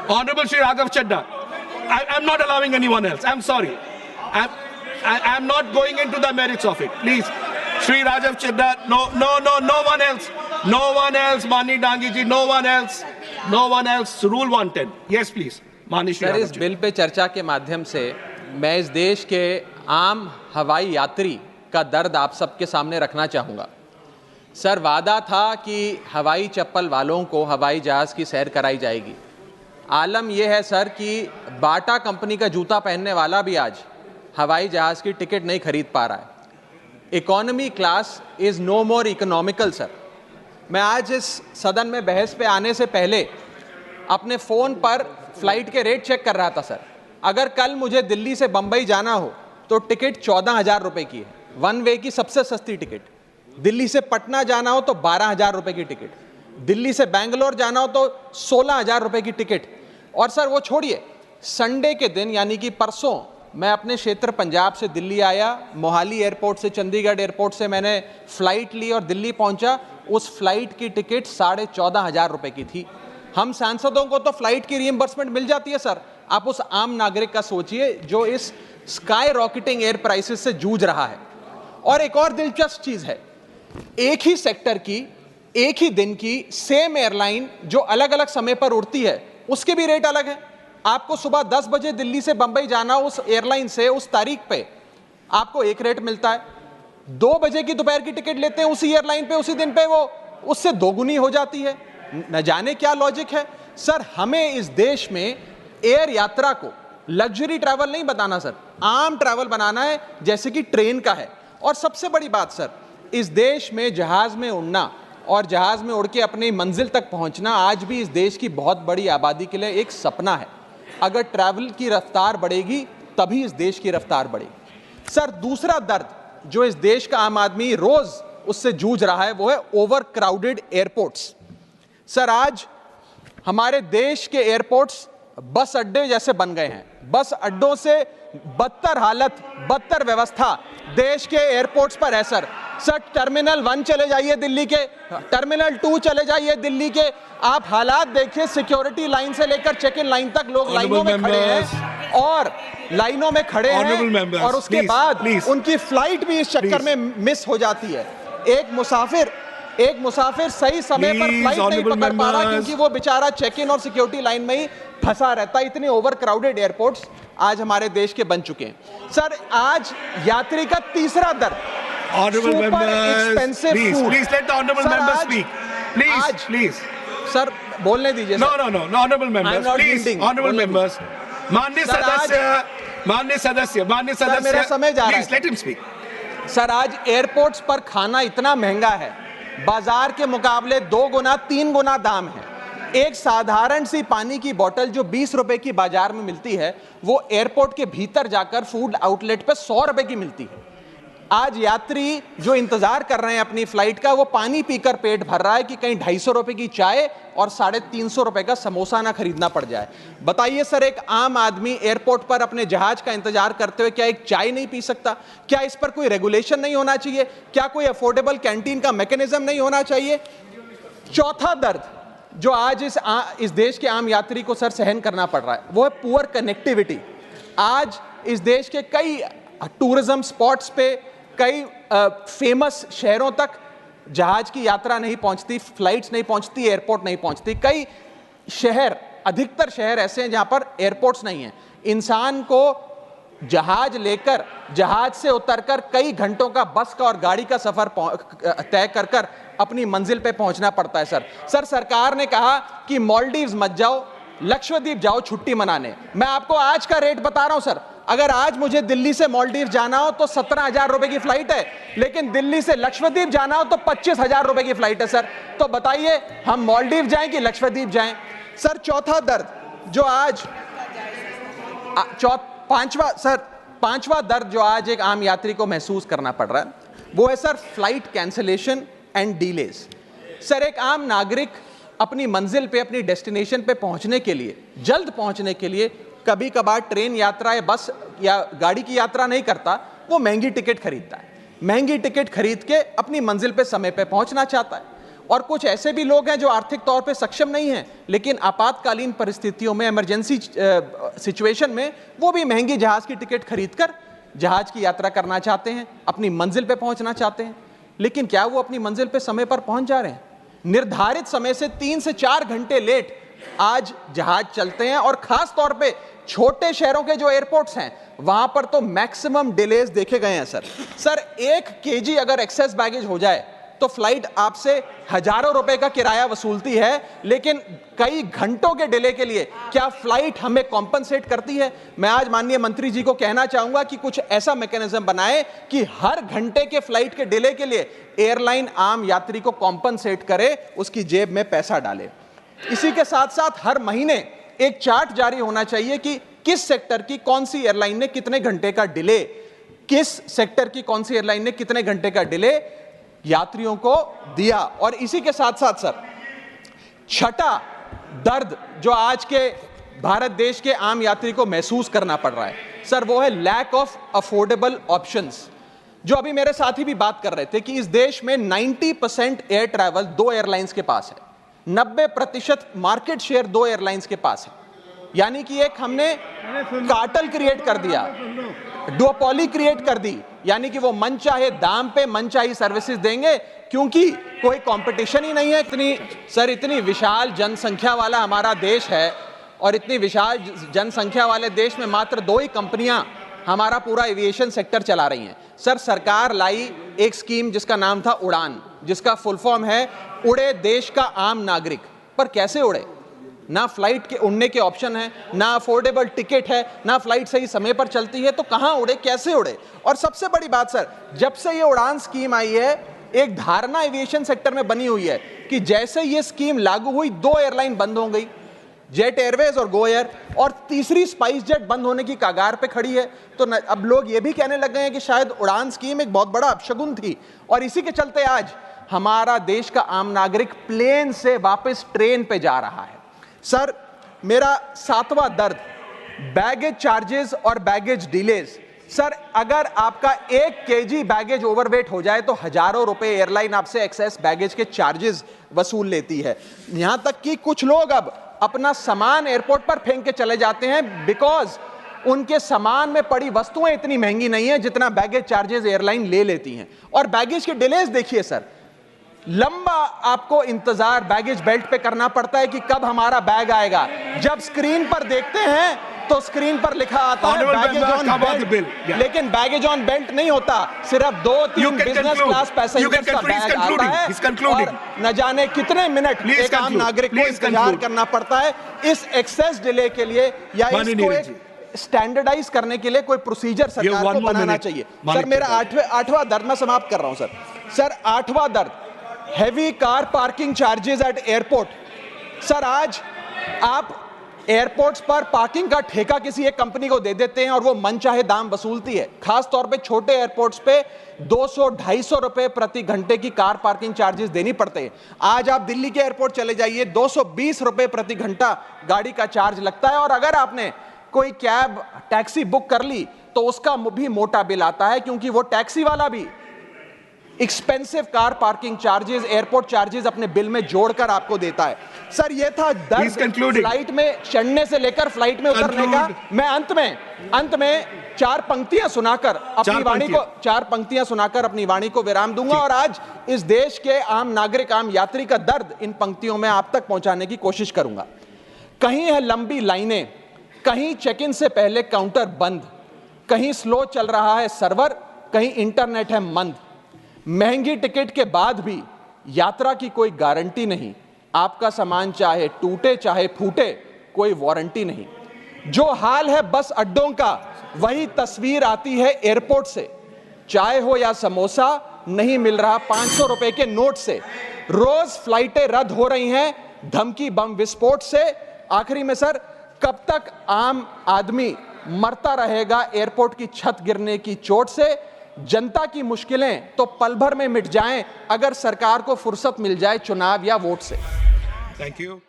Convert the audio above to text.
Honorable Shri Raghav Chadha, I'm not allowing anyone else. I'm sorry. I'm not going into the merits of it. Please, Shri Raghav Chadha, no one else. No one else, Mani Dangi ji, no one else. No one else. Rule 110. Yes, please. Mani Shri sir, Raghav इस Chadha. Bill pay चर्चा के माध्यम से मैं इस देश के आम हवाई यात्री का दर्द आप सबके सामने रखना चाहूँगा। सर, वादा था कि हवाई चप्पल वालों को हवाई जहाज़ की सैर कराई जाएगी। आलम यह है सर कि बाटा कंपनी का जूता पहनने वाला भी आज हवाई जहाज़ की टिकट नहीं खरीद पा रहा है। Economy class is no more economical sir. मैं आज इस सदन में बहस पे आने से पहले अपने फ़ोन पर फ़्लाइट के रेट चेक कर रहा था सर। अगर कल मुझे दिल्ली से बम्बई जाना हो तो टिकट 14,000 रुपये की है, वन वे की सबसे सस्ती टिकट। दिल्ली से पटना जाना हो तो 12,000 रुपये की टिकट, दिल्ली से बेंगलोर जाना हो तो 16,000 रुपये की टिकट। और सर वो छोड़िए, संडे के दिन यानी कि परसों मैं अपने क्षेत्र पंजाब से दिल्ली आया, मोहाली एयरपोर्ट से चंडीगढ़ एयरपोर्ट से मैंने फ़्लाइट ली और दिल्ली पहुंचा। उस फ्लाइट की टिकट 14,500 रुपये की थी। हम सांसदों को तो फ्लाइट की रीइंबर्समेंट मिल जाती है सर, आप उस आम नागरिक का सोचिए जो इस स्काई रॉकेटिंग एयर प्राइसेस से जूझ रहा है। और एक और दिलचस्प चीज़ है, एक ही सेक्टर की एक ही दिन की सेम एयरलाइन जो अलग अलग समय पर उड़ती है उसके भी रेट अलग है। आपको सुबह 10 बजे दिल्ली से बंबई जाना, उस एयरलाइन से उस तारीख पे आपको एक रेट मिलता है। 2 बजे की दोपहर की टिकट लेते हैं उसी एयरलाइन पे, उसी दिन पे वो उससे दोगुनी हो जाती है। न जाने क्या लॉजिक है सर। हमें इस देश में एयर यात्रा को लग्जरी ट्रैवल नहीं बताना सर, आम ट्रैवल बनाना है जैसे कि ट्रेन का है। और सबसे बड़ी बात सर, इस देश में जहाज में उड़ना और जहाज में उड़ के अपनी मंजिल तक पहुंचना आज भी इस देश की बहुत बड़ी आबादी के लिए एक सपना है। अगर ट्रैवल की रफ्तार बढ़ेगी तभी इस देश की रफ्तार बढ़ेगी। सर, दूसरा दर्द जो इस देश का आम आदमी रोज उससे जूझ रहा है वो है ओवर क्राउडेड एयरपोर्ट्स। सर, आज हमारे देश के एयरपोर्ट्स बस अड्डे जैसे बन गए हैं। बस अड्डों से बदतर हालत, बदतर व्यवस्था देश के एयरपोर्ट्स पर है सर। सर, टर्मिनल 1 चले जाइए दिल्ली के, टर्मिनल 2 चले जाइए दिल्ली के, आप हालात देखिए। सिक्योरिटी लाइन से लेकर चेक इन लाइन तक लोग लाइनों में खड़े हैं और लाइनों में खड़े हैं और उसके बाद उनकी फ्लाइट भी इस चक्कर में मिस हो जाती है। एक मुसाफिर सही समय पर फ्लाइट नहीं पकड़ पा रहा क्योंकि वो बेचारा चेक इन और सिक्योरिटी लाइन में ही फंसा रहता है। इतने ओवर क्राउडेड एयरपोर्ट्स आज हमारे देश के बन चुके हैं। सर, आज यात्री का तीसरा दर्द, Honorable members, please let the honorable members speak. Please. Sir, बोलने दीजिए। No, honorable members, please, honorable members. माननीय सदस्य, मेरा समय जा रहा है। Please let him speak. Sir, आज एयरपोर्ट्स पर खाना इतना महंगा है, बाजार के मुकाबले 2 गुना 3 गुना दाम है। एक साधारण सी पानी की बोतल जो 20 रुपए की बाजार में मिलती है वो एयरपोर्ट के भीतर जाकर फूड आउटलेट पे 100 रुपए की मिलती है। आज यात्री जो इंतजार कर रहे हैं अपनी फ्लाइट का, वो पानी पीकर पेट भर रहा है कि कहीं 250 रुपए की चाय और 350 रुपए का समोसा ना खरीदना पड़ जाए। बताइए सर, एक आम आदमी एयरपोर्ट पर अपने जहाज का इंतजार करते हुए क्या एक चाय नहीं पी सकता? क्या इस पर कोई रेगुलेशन नहीं होना चाहिए? क्या कोई अफोर्डेबल कैंटीन का मैकेनिज्म नहीं होना चाहिए? चौथा दर्द जो आज इस देश के आम यात्री को सर सहन करना पड़ रहा है वो है पुअर कनेक्टिविटी। आज इस देश के कई टूरिज्म स्पॉट्स पे, कई फेमस शहरों तक जहाज की यात्रा नहीं पहुंचती, फ्लाइट्स नहीं पहुंचती, एयरपोर्ट नहीं पहुंचती। कई शहर, अधिकतर शहर ऐसे हैं जहां पर एयरपोर्ट्स नहीं हैं। इंसान को जहाज लेकर, जहाज से उतरकर कई घंटों का बस का और गाड़ी का सफर तय कर अपनी मंजिल पे पहुंचना पड़ता है सर। सरकार ने कहा कि मालदीव्स मत जाओ, लक्षद्वीप जाओ छुट्टी मनाने। मैं आपको आज का रेट बता रहा हूं सर। अगर आज मुझे दिल्ली से मालदीव जाना हो तो 17,000 रुपए की फ्लाइट है, लेकिन दिल्ली से लक्षद्वीप जाना हो तो 25,000 रुपए की फ्लाइट है सर। तो बताइए हम मालदीव जाएं कि लक्षद्वीप जाएं? सर, चौथा दर्द जो आज पांचवा दर्द जो आज एक आम यात्री को महसूस करना पड़ रहा है वो है sir flight cancellation and delays. Sir, एक आम नागरिक अपनी मंजिल पे, अपनी डेस्टिनेशन पे पहुंचने के लिए, जल्द पहुंचने के लिए कभी कभार ट्रेन यात्रा या बस या गाड़ी की यात्रा नहीं करता, वो महंगी टिकट खरीदता है। महंगी टिकट खरीद के अपनी मंजिल पे समय पे पहुंचना चाहता है। और कुछ ऐसे भी लोग हैं जो आर्थिक तौर पे सक्षम नहीं हैं, लेकिन आपातकालीन परिस्थितियों में, इमरजेंसी सिचुएशन में वो भी महंगी जहाज की टिकट खरीदकर जहाज की यात्रा करना चाहते हैं, अपनी मंजिल पे पहुंचना चाहते हैं। लेकिन क्या वो अपनी मंजिल पे समय पर पहुंच जा रहे हैं? निर्धारित समय से 3 से 4 घंटे लेट आज जहाज चलते हैं, और खास तौर पे छोटे शहरों के जो एयरपोर्ट्स हैं वहां पर तो मैक्सिमम डिलेज देखे गए हैं। सर 1 केजी अगर एक्सेस बैगेज हो जाए तो फ्लाइट आपसे हजारों रुपए का किराया वसूलती है, लेकिन कई घंटों के डिले के लिए क्या फ्लाइट हमें कॉम्पनसेट करती है? मैं आज माननीय मंत्री जी को कहना चाहूंगा कि कुछ ऐसा मैकेनिज्म बनाए कि हर घंटे के फ्लाइट के डिले के लिए एयरलाइन आम यात्री को कॉम्पनसेट करे, उसकी जेब में पैसा डाले। इसी के साथ साथ हर महीने एक चार्ट जारी होना चाहिए कि किस सेक्टर की कौन सी एयरलाइन ने कितने घंटे का डिले, किस सेक्टर की कौन सी एयरलाइन ने कितने घंटे का डिले यात्रियों को दिया। और इसी के साथ साथ सर छठा दर्द जो आज के भारत देश के आम यात्री को महसूस करना पड़ रहा है सर, वो है लैक ऑफ अफोर्डेबल ऑप्शंस। जो अभी मेरे साथी भी बात कर रहे थे कि इस देश में 90% एयर ट्रैवल 2 एयरलाइंस के पास है, 90% मार्केट शेयर 2 एयरलाइंस के पास है। यानी कि एक हमने कार्टेल क्रिएट कर दिया, डुओपोली क्रिएट कर दी, यानी कि वो मनचाहे दाम पे मनचाही सर्विसेज देंगे क्योंकि कोई कंपटीशन ही नहीं है। इतनी विशाल जनसंख्या वाला हमारा देश है, और इतनी विशाल जनसंख्या वाले देश में मात्र 2 ही कंपनियां हमारा पूरा एविएशन सेक्टर चला रही हैं। सर सरकार लाई एक स्कीम जिसका नाम था उड़ान, जिसका फुल फॉर्म है उड़े देश का आम नागरिक। पर कैसे उड़े? ना फ्लाइट के उड़ने के ऑप्शन है, ना अफोर्डेबल टिकट है, ना फ्लाइट सही समय पर चलती है, तो कहां उड़े, कैसे उड़े? और सबसे बड़ी बात सर, जब से ये उड़ान स्कीम आई है एक धारणा एविएशन सेक्टर में बनी हुई है कि जैसे ये स्कीम लागू हुई 2 एयरलाइन बंद हो गई, जेट एयरवेज और गो एयर, और तीसरी स्पाइस जेट बंद होने की कगार पे खड़ी है। तो अब लोग ये भी कहने लग गए हैं कि शायद उड़ान स्कीम एक बहुत बड़ा अपशगुन थी, और इसी के चलते आज हमारा देश का आम नागरिक प्लेन से वापस ट्रेन पे जा रहा है। सर मेरा 7वां दर्द बैगेज चार्जेस और बैगेज डिलेज। सर अगर आपका 1 केजी बैगेज ओवरवेट हो जाए तो हजारों रुपए एयरलाइन आपसे एक्सेस बैगेज के चार्जेस वसूल लेती है। यहां तक कि कुछ लोग अब अपना सामान एयरपोर्ट पर फेंक के चले जाते हैं बिकॉज उनके सामान में पड़ी वस्तुएं इतनी महंगी नहीं है जितना बैगेज चार्जेस एयरलाइन ले लेती हैं। और बैगेज के डिलेज देखिए सर, लंबा आपको इंतजार बैगेज बेल्ट पे करना पड़ता है कि कब हमारा बैग आएगा। जब स्क्रीन पर देखते हैं तो स्क्रीन पर लिखा आता है बैगेज ऑन बेल्ट, लेकिन बैगेज ऑन बेल्ट नहीं होता, सिर्फ 2-3 बिजनेस क्लास पैसेंजर्स का बैग आता है और न जाने कितने मिनट एक आम नागरिक को इंतजार करना पड़ता है इस एक्सेस डिले के लिए, या इसको एक स्टैंडर्डाइज करने के लिए कोई प्रोसीजर सरकार को बनाना चाहिए। सर मेरा 8वां दर्द मैं समाप्त कर रहा हूं सर 8वां दर्द heavy car parking charges eight airport. Sir आज आप एयरपोर्ट्स पर पार्किंग का ठेका किसी एक कंपनी को दे देते हैं और वो मनचाहे दाम वसूलती है। खास तौर पे छोटे एयरपोर्ट्स पे 200-250 रुपए प्रति घंटे की कार पार्किंग चार्जेस देनी पड़ते हैं। आज आप दिल्ली के एयरपोर्ट चले जाइए, 220 रुपए प्रति घंटा गाड़ी का चार्ज लगता है, और अगर आपने कोई कैब टैक्सी बुक कर ली तो उसका भी मोटा बिल आता है, क्योंकि वो टैक्सी वाला भी expensive car parking charges, airport charges अपने बिल में जोड़कर आपको देता है। सर ये था दर्द फ्लाइट में चढ़ने से लेकर फ्लाइट में उतरने का। मैं अंत में 4 पंक्तियां सुनाकर अपनी वाणी को विराम दूंगा, और आज इस देश के आम नागरिक, आम यात्री का दर्द इन पंक्तियों में आप तक पहुंचाने की कोशिश करूंगा। कहीं है लंबी लाइनें, कहीं चेक इन से पहले काउंटर बंद, कहीं स्लो चल रहा है सर्वर, कहीं इंटरनेट है मंद। महंगी टिकट के बाद भी यात्रा की कोई गारंटी नहीं, आपका सामान चाहे टूटे चाहे फूटे कोई वारंटी नहीं। जो हाल है बस अड्डों का वही तस्वीर आती है एयरपोर्ट से। चाय हो या समोसा नहीं मिल रहा 500 रुपए के नोट से। रोज फ्लाइटें रद्द हो रही हैं धमकी बम विस्फोट से। आखिरी में सर, कब तक आम आदमी मरता रहेगा एयरपोर्ट की छत गिरने की चोट से? जनता की मुश्किलें तो पल भर में मिट जाएं अगर सरकार को फुर्सत मिल जाए चुनाव या वोट से। Thank you.